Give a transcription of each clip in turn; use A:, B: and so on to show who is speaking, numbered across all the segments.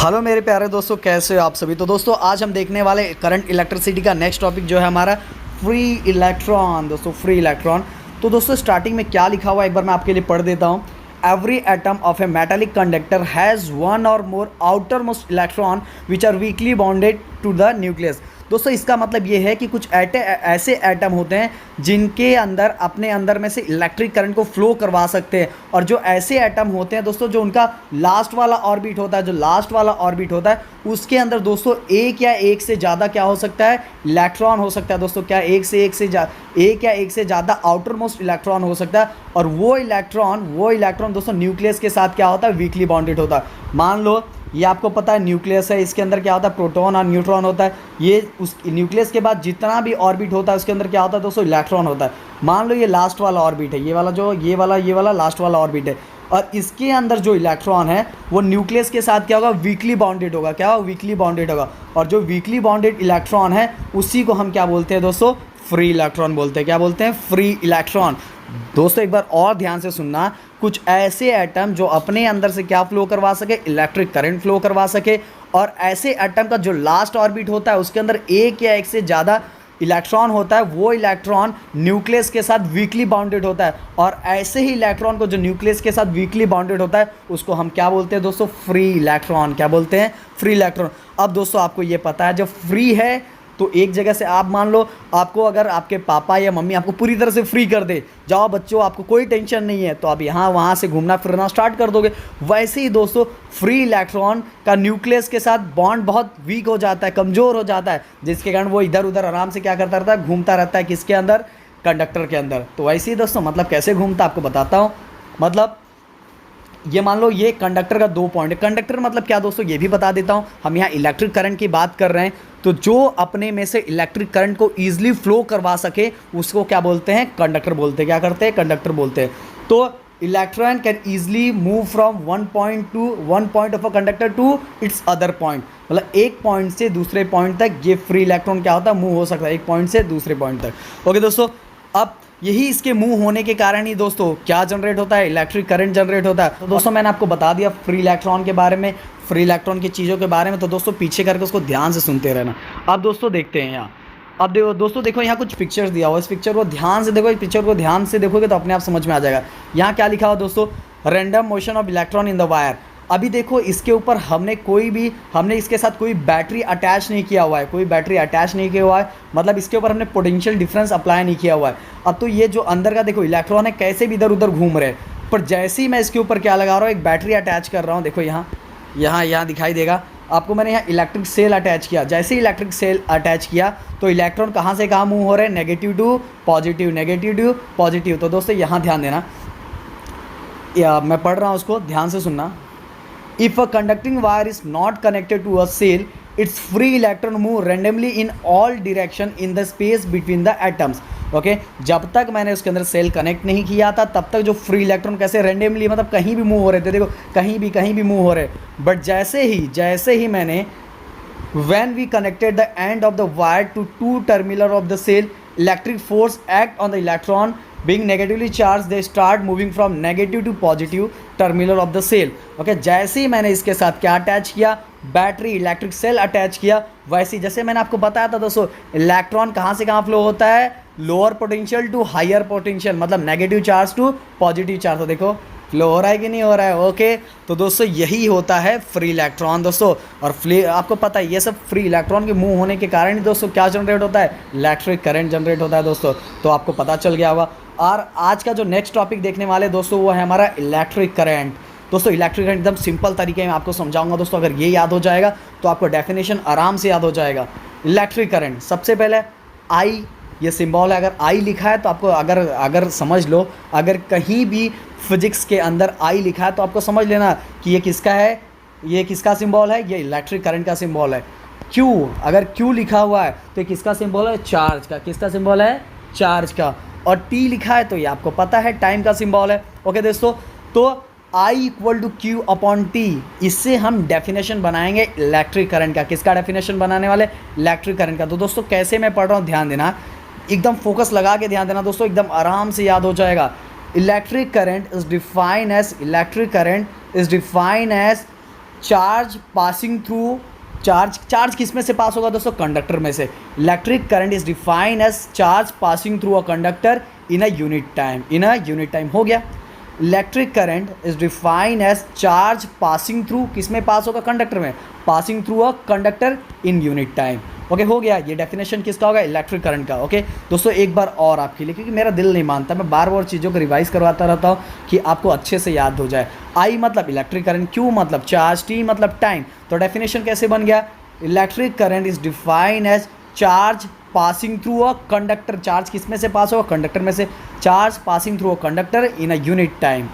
A: Hello मेरे प्यारे दोस्तों, कैसे हो आप सभी। तो दोस्तों आज हम देखने वाले करंट इलेक्ट्रिसिटी का नेक्स्ट टॉपिक जो है हमारा फ्री इलेक्ट्रॉन। दोस्तों फ्री इलेक्ट्रॉन, तो दोस्तों स्टार्टिंग में क्या लिखा हुआ है एक बार मैं आपके लिए पढ़ देता हूँ। Every atom of a metallic conductor has one or more outermost electron which are weakly bonded to the nucleus. दोस्तों इसका मतलब ये है कि कुछ ऐसे एटम होते हैं जिनके अंदर अपने अंदर में से इलेक्ट्रिक करंट को फ्लो करवा सकते हैं, और जो ऐसे एटम होते हैं दोस्तों जो उनका लास्ट वाला ऑर्बिट होता है, जो लास्ट वाला ऑर्बिट होता है उसके अंदर दोस्तों एक या एक से ज़्यादा क्या हो सकता है, इलेक्ट्रॉन हो सकता है। दोस्तों क्या एक या एक से ज़्यादा आउटर मोस्ट इलेक्ट्रॉन हो सकता है, और वो इलेक्ट्रॉन दोस्तों न्यूक्लियस के साथ क्या होता है, वीकली बॉन्डेड होता है। मान लो ये आपको पता है न्यूक्लियस है, इसके अंदर क्या होता है, प्रोटॉन और न्यूट्रॉन होता है। ये उस न्यूक्लियस के बाद जितना भी ऑर्बिट होता है उसके अंदर क्या होता है दोस्तों, इलेक्ट्रॉन होता है। मान लो ये लास्ट वाला ऑर्बिट है, ये वाला लास्ट वाला ऑर्बिट है, और इसके अंदर जो इलेक्ट्रॉन है वो न्यूक्लियस के साथ क्या होगा, वीकली बॉन्डेड होगा। क्या होगा, वीकली बॉन्डेड होगा। और जो वीकली बॉन्डेड इलेक्ट्रॉन है उसी को हम क्या बोलते हैं दोस्तों, फ्री इलेक्ट्रॉन बोलते हैं। क्या बोलते हैं, फ्री इलेक्ट्रॉन। दोस्तों एक बार और ध्यान से सुनना, कुछ ऐसे एटम जो अपने अंदर से क्या फ्लो करवा सके, इलेक्ट्रिक करंट फ्लो करवा सके, और ऐसे एटम का जो लास्ट ऑर्बिट होता है उसके अंदर एक या एक से ज़्यादा इलेक्ट्रॉन होता है, वो इलेक्ट्रॉन न्यूक्लियस के साथ वीकली बाउंडेड होता है। और ऐसे ही इलेक्ट्रॉन को जो न्यूक्लियस के साथ वीकली बाउंडेड होता है उसको हम क्या बोलते हैं दोस्तों, फ्री इलेक्ट्रॉन। क्या बोलते हैं, फ्री इलेक्ट्रॉन। अब दोस्तों आपको ये पता है जब फ्री है तो एक जगह से आप मान लो आपको अगर आपके पापा या मम्मी आपको पूरी तरह से फ्री कर दे, जाओ बच्चों आपको कोई टेंशन नहीं है, तो आप यहाँ वहाँ से घूमना फिरना स्टार्ट कर दोगे। वैसे ही दोस्तों फ्री इलेक्ट्रॉन का न्यूक्लियस के साथ बॉन्ड बहुत वीक हो जाता है, कमज़ोर हो जाता है, जिसके कारण वो इधर उधर आराम से क्या करता रहता है, घूमता रहता है। किसके अंदर, कंडक्टर के अंदर। तो वैसे ही दोस्तों मतलब कैसे घूमता आपको बताता हूँ। मतलब ये मान लो ये कंडक्टर का 2 पॉइंट है। कंडक्टर मतलब क्या दोस्तों ये भी बता देता हूँ। हम यहाँ इलेक्ट्रिक करंट की बात कर रहे हैं, तो जो अपने में से इलेक्ट्रिक करंट को ईजिली फ्लो करवा सके उसको क्या बोलते हैं, कंडक्टर बोलते हैं। क्या करते हैं, कंडक्टर बोलते हैं। तो electron can easily move from one point of a conductor to its other point. मतलब एक पॉइंट से दूसरे पॉइंट तक ये फ्री इलेक्ट्रॉन क्या होता है, मूव हो सकता है एक पॉइंट से दूसरे पॉइंट तक। ओके दोस्तों, अब यही इसके मूव होने के कारण ही दोस्तों क्या जनरेट होता है, इलेक्ट्रिक करंट जनरेट होता है। तो दोस्तों मैंने आपको बता दिया फ्री इलेक्ट्रॉन के बारे में, फ्री इलेक्ट्रॉन की चीज़ों के बारे में। तो दोस्तों पीछे करके उसको ध्यान से सुनते रहना। अब दोस्तों देखते हैं यहाँ। अब देखो दोस्तों, देखो यहाँ कुछ पिक्चर्स दिया हुआ है, इस पिक्चर को ध्यान से देखो, इस पिक्चर को ध्यान से देखोगे तो अपने आप समझ में आ जाएगा। यहाँ क्या लिखा हुआ दोस्तों, random motion of electron in the wire. अभी देखो इसके ऊपर हमने इसके साथ कोई बैटरी अटैच नहीं किया हुआ है, कोई बैटरी अटैच नहीं किया हुआ है, मतलब इसके ऊपर हमने पोटेंशियल डिफरेंस अप्लाई नहीं किया हुआ है। अब तो ये जो अंदर का देखो इलेक्ट्रॉन है कैसे भी इधर उधर घूम रहे हैं, पर जैसे ही मैं इसके ऊपर क्या लगा रहा हूँ, एक बैटरी अटैच कर रहा हूँ, देखो यहाँ दिखाई देगा आपको, मैंने यहाँ इलेक्ट्रिक सेल अटैच किया। जैसे ही इलेक्ट्रिक सेल अटैच किया तो इलेक्ट्रॉन कहाँ से कहाँ मूव हो रहे हैं, negative to positive, negative to positive. तो दोस्तों यहाँ ध्यान देना, मैं पढ़ रहा हूँ उसको ध्यान से सुनना। If a conducting wire is not connected to a cell, its free electron move randomly in all direction in the space between the atoms. Okay जब तक मैंने उसके अंदर सेल कनेक्ट नहीं किया था तब तक जो फ्री इलेक्ट्रॉन कैसे रेंडमली मतलब कहीं भी मूव हो रहे थे, देखो कहीं भी मूव हो रहे। बट जैसे ही मैंने when we connected the end of the wire to two terminal of the cell, electric force act on the electron being negatively charged, they start moving from negative to positive terminal of the cell. Okay जैसे ही मैंने इसके साथ क्या attach किया, battery electric cell attach किया, वैसे जैसे मैंने आपको बताया था दोस्तों इलेक्ट्रॉन कहाँ से कहाँ फ्लो होता है, lower potential to higher potential, मतलब negative charge to positive charge. तो देखो फ्लो हो रहा है कि नहीं हो रहा है। ओके तो दोस्तों यही होता है फ्री इलेक्ट्रॉन दोस्तों। और आपको पता है ये सब फ्री इलेक्ट्रॉन के मूव होने के कारण ही दोस्तों क्या जनरेट होता है, इलेक्ट्रिक करंट जनरेट होता है दोस्तों। तो आपको पता चल गया होगा। और आज का जो नेक्स्ट टॉपिक देखने वाले दोस्तों वो है हमारा इलेक्ट्रिक करंट। दोस्तों इलेक्ट्रिक करंट एकदम सिंपल तरीके में आपको समझाऊंगा दोस्तों। अगर ये याद हो जाएगा तो आपको डेफिनेशन आराम से याद हो जाएगा। इलेक्ट्रिक करंट, सबसे पहले आई ये सिंबल है, अगर आई लिखा है तो आपको अगर समझ लो, अगर कहीं भी फिजिक्स के अंदर आई लिखा है तो आपको समझ लेना कि ये किसका है, ये किसका सिंबल है, ये इलेक्ट्रिक करंट का सिंबल है। क्यू, अगर क्यू लिखा हुआ है तो ये किसका सिंबल है, चार्ज का। किसका सिंबल है, चार्ज का। और टी लिखा है तो ये आपको पता है टाइम का सिंबल है। ओके दोस्तों, तो I equal to Q upon T, इससे हम डेफिनेशन बनाएंगे इलेक्ट्रिक करंट का। किसका डेफिनेशन बनाने वाले, इलेक्ट्रिक करंट का। तो दोस्तों कैसे मैं पढ़ रहा हूँ ध्यान देना, एकदम फोकस लगा के ध्यान देना दोस्तों, एकदम आराम से याद हो जाएगा। Electric current is defined as charge passing through, charge किस में से पास होगा दोस्तों? कंडक्टर में से। Electric current is defined as charge passing through a conductor in a unit time. हो गया। Electric current is defined as charge passing through, किस में पास होगा? कंडक्टर में। Passing through a conductor in unit time. Okay, हो गया। ये definition किसका होगा? इलेक्ट्रिक करंट का। ओके दोस्तों, एक बार और आपके लिए, क्योंकि मेरा दिल नहीं मानता, मैं बार बार चीज़ों को रिवाइज करवाता रहता हूँ कि आपको अच्छे से याद हो जाए। आई मतलब इलेक्ट्रिक करंट, क्यू मतलब चार्ज, टी मतलब टाइम। तो डेफिनेशन कैसे बन गया? Electric current is defined as charge passing through a conductor. Charge किस में से पास होगा? कंडक्टर में से। Charge passing through a conductor in a unit time,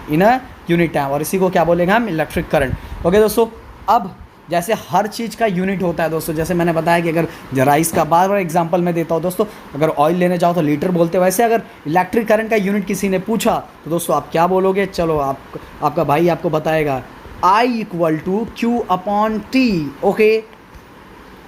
A: और इसी को क्या बोलेंगे हम? Electric current. ओके दोस्तों, अब जैसे हर चीज़ का यूनिट होता है दोस्तों, जैसे मैंने बताया कि अगर राइस का बार बार एग्जांपल मैं देता हूँ दोस्तों, अगर ऑयल लेने जाओ तो लीटर बोलते हैं, वैसे अगर इलेक्ट्रिक करंट का यूनिट किसी ने पूछा तो दोस्तों आप क्या बोलोगे? चलो आपका भाई आपको बताएगा, I equal to Q upon T.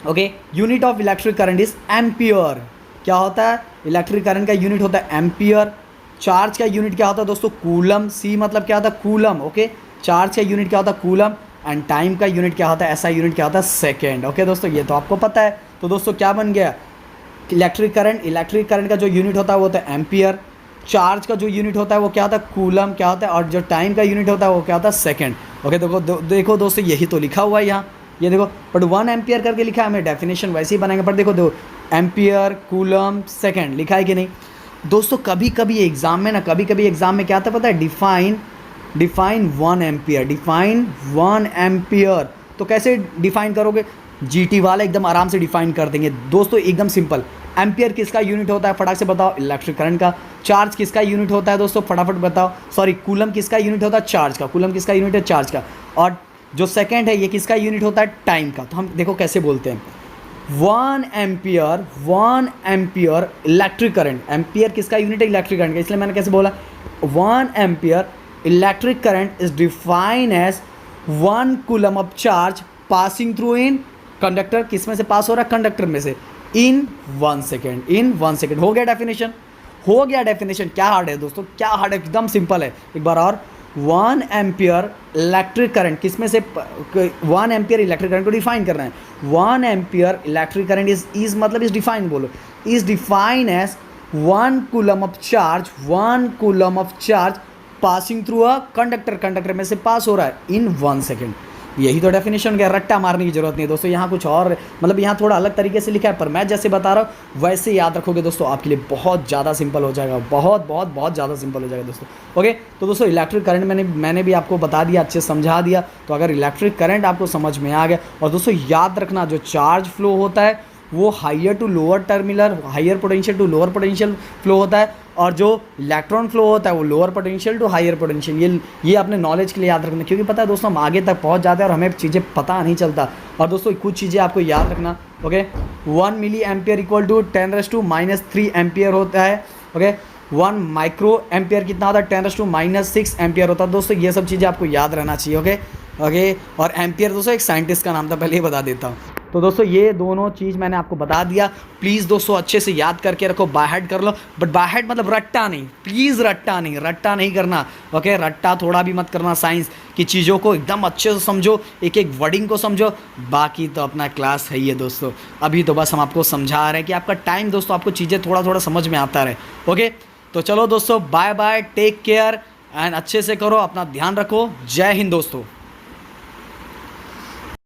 A: Okay, unit of electric current is ampere. क्या होता है? इलेक्ट्रिक करंट का यूनिट होता है एम्पियर। चार्ज का यूनिट क्या होता है दोस्तों? कूलम। सी मतलब क्या होता है? कूलम। ओके, चार्ज का यूनिट क्या होता है? कूलम। एंड टाइम का यूनिट क्या होता है? ऐसा यूनिट क्या होता है? सेकेंड। ओके दोस्तों, ये तो आपको पता है। तो दोस्तों क्या बन गया? इलेक्ट्रिक करंट का जो यूनिट होता है वो होता है एम्पियर। चार्ज का जो यूनिट होता है वो क्या होता है? कूलम। क्या होता है? और जो टाइम का यूनिट होता है वो क्या होता है? सेकेंड। ओके, देखो दोस्तों, यही तो लिखा हुआ है यहाँ, ये देखो, बट 1 एम्पियर करके लिखा है, हमें डेफिनेशन वैसे ही बनाएंगे, पर देखो एम्पियर, कूलम, सेकेंड लिखा है कि नहीं दोस्तों? कभी कभी एग्जाम में क्या आता है पता है? Define 1 ampere. तो कैसे डिफाइन करोगे? जीटी वाला एकदम आराम से डिफाइन कर देंगे दोस्तों, एकदम सिंपल। एम्पियर किसका यूनिट होता है? फटाक से बताओ। इलेक्ट्रिक करंट का। चार्ज किसका यूनिट होता है दोस्तों? फटाफट बताओ। सॉरी, कूलम किसका यूनिट होता है? चार्ज का। कूलम किसका यूनिट है? चार्ज का। और जो सेकेंड है ये किसका यूनिट होता है? टाइम का। तो हम देखो कैसे बोलते हैं, 1 एम्पियर इलेक्ट्रिक करंट। एम्पियर किसका यूनिट है? इलेक्ट्रिक करंट का, इसलिए मैंने कैसे बोला? 1 ampere electric current is defined as 1 coulomb of charge passing through in conductor. किस में से पास हो रहा है? कंडक्टर में से। इन 1 सेकेंड। हो गया डेफिनेशन। क्या हार्ड है दोस्तों? क्या हार्ड है? एकदम सिंपल है। एक बार और, 1 एम्पियर इलेक्ट्रिक करंट, किस में से? 1 एम्पियर इलेक्ट्रिक करंट को डिफाइन करना है। 1 एम्पियर इलेक्ट्रिक करंट इज मतलब इज डिफाइन, बोलो, is define as 1 coulomb of charge passing through a conductor में से पास हो रहा है इन 1 सेकेंड। यही तो डेफिनेशन है। रट्टा मारने की जरूरत नहीं है दोस्तों, यहाँ कुछ और, मतलब यहाँ थोड़ा अलग तरीके से लिखा है, पर मैं जैसे बता रहा हूँ वैसे याद रखोगे दोस्तों, आपके लिए बहुत ज़्यादा सिंपल हो जाएगा, बहुत ज़्यादा सिंपल हो जाएगा दोस्तों। ओके, तो दोस्तों इलेक्ट्रिक करंट मैंने भी आपको बता दिया, अच्छे समझा दिया। तो अगर इलेक्ट्रिक करंट आपको समझ में आ गया, और दोस्तों याद रखना, जो चार्ज फ्लो होता है वो higher to lower terminal, higher potential to lower potential flow होता है, और जो इलेक्ट्रॉन फ्लो होता है वो lower potential to higher potential. ये अपने नॉलेज के लिए याद रखना, क्योंकि पता है दोस्तों हम आगे तक पहुंच जाते हैं और हमें चीज़ें पता नहीं चलता। और दोस्तों कुछ चीज़ें आपको याद रखना। Okay, 1 milli ampere equal to 10⁻³ ampere होता है। ओके, 1 माइक्रो एम्पियर कितना होता है? 10⁻6 एम्पियर होता है दोस्तों। ये सब चीज़ें आपको याद रहना चाहिए। ओके, और एम्पियर दोस्तों एक साइंटिस्ट का नाम था, पहले ही बता देता हूँ। तो दोस्तों ये दोनों चीज़ मैंने आपको बता दिया। प्लीज़ दोस्तों अच्छे से याद करके रखो, बाय हार्ट कर लो, बट बाय हार्ट मतलब रट्टा नहीं, प्लीज़ रट्टा नहीं करना। ओके, रट्टा थोड़ा भी मत करना। साइंस की चीज़ों को एकदम अच्छे से समझो, एक एक वर्डिंग को समझो। बाकी तो अपना क्लास है ही है दोस्तों, अभी तो बस हम आपको समझा रहे हैं कि आपका टाइम दोस्तों आपको चीज़ें थोड़ा समझ में आता रहे। ओके, तो चलो दोस्तों, bye bye, take care and अच्छे से करो, अपना ध्यान रखो। जय हिंद दोस्तों।